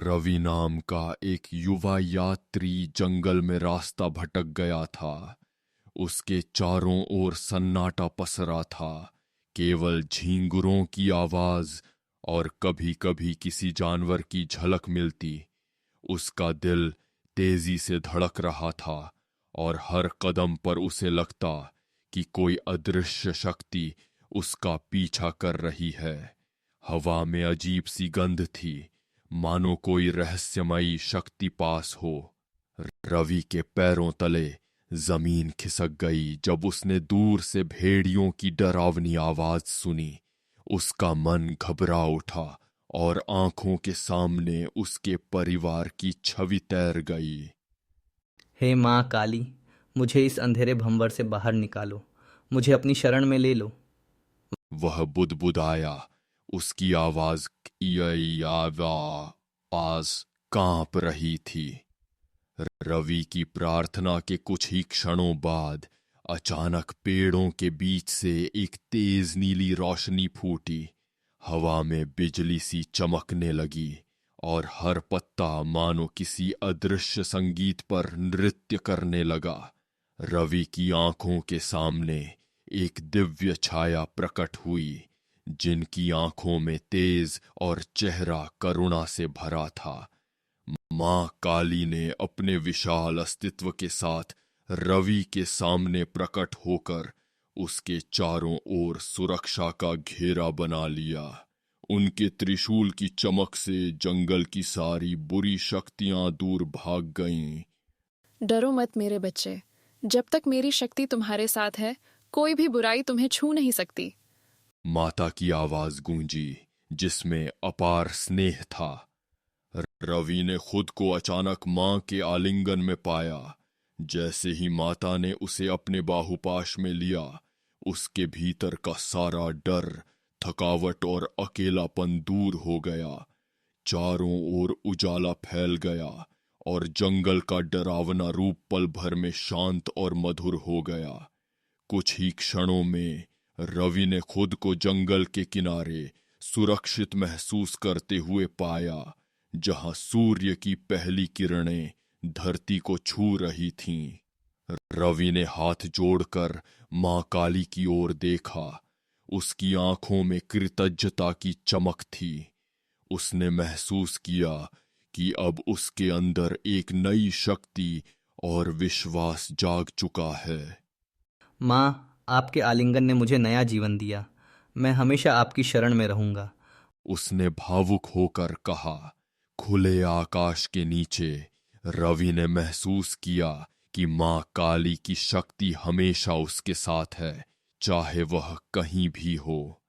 रवि नाम का एक युवा यात्री जंगल में रास्ता भटक गया था। उसके चारों ओर सन्नाटा पसरा था, केवल झींगुरों की आवाज और कभी-कभी किसी जानवर की झलक मिलती। उसका दिल तेजी से धड़क रहा था और हर कदम पर उसे लगता कि कोई अदृश्य शक्ति उसका पीछा कर रही है। हवा में अजीब सी गंध थी, मानो कोई रहस्यमयी शक्ति पास हो। रवि के पैरों तले जमीन खिसक गई जब उसने दूर से भेड़ियों की डरावनी आवाज सुनी। उसका मन घबरा उठा और आंखों के सामने उसके परिवार की छवि तैर गई। हे माँ काली, मुझे इस अंधेरे भंवर से बाहर निकालो, मुझे अपनी शरण में ले लो। वह बुदबुदाया, उसकी आवाज आवाज कांप रही थी। रवि की प्रार्थना के कुछ ही क्षणों बाद अचानक पेड़ों के बीच से एक तेज नीली रोशनी फूटी। हवा में बिजली सी चमकने लगी और हर पत्ता मानो किसी अदृश्य संगीत पर नृत्य करने लगा। रवि की आंखों के सामने एक दिव्य छाया प्रकट हुई, जिनकी आंखों में तेज और चेहरा करुणा से भरा था। मां काली ने अपने विशाल अस्तित्व के साथ रवि के सामने प्रकट होकर उसके चारों ओर सुरक्षा का घेरा बना लिया। उनके त्रिशूल की चमक से जंगल की सारी बुरी शक्तियां दूर भाग गईं। डरो मत मेरे बच्चे, जब तक मेरी शक्ति तुम्हारे साथ है, कोई भी बुराई तुम्हें छू नहीं सकती। माता की आवाज गूंजी, जिसमें अपार स्नेह था। रवि ने खुद को अचानक मां के आलिंगन में पाया। जैसे ही माता ने उसे अपने बाहुपाश में लिया, उसके भीतर का सारा डर, थकावट और अकेलापन दूर हो गया। चारों ओर उजाला फैल गया और जंगल का डरावना रूप पल भर में शांत और मधुर हो गया। कुछ ही क्षणों में रवि ने खुद को जंगल के किनारे सुरक्षित महसूस करते हुए पाया, जहां सूर्य की पहली किरणें धरती को छू रही थीं। रवि ने हाथ जोड़कर मां काली की ओर देखा। उसकी आंखों में कृतज्ञता की चमक थी। उसने महसूस किया कि अब उसके अंदर एक नई शक्ति और विश्वास जाग चुका है। माँ, आपके आलिंगन ने मुझे नया जीवन दिया। मैं हमेशा आपकी शरण में रहूंगा। उसने भावुक होकर कहा। खुले आकाश के नीचे रवि ने महसूस किया कि मां काली की शक्ति हमेशा उसके साथ है, चाहे वह कहीं भी हो।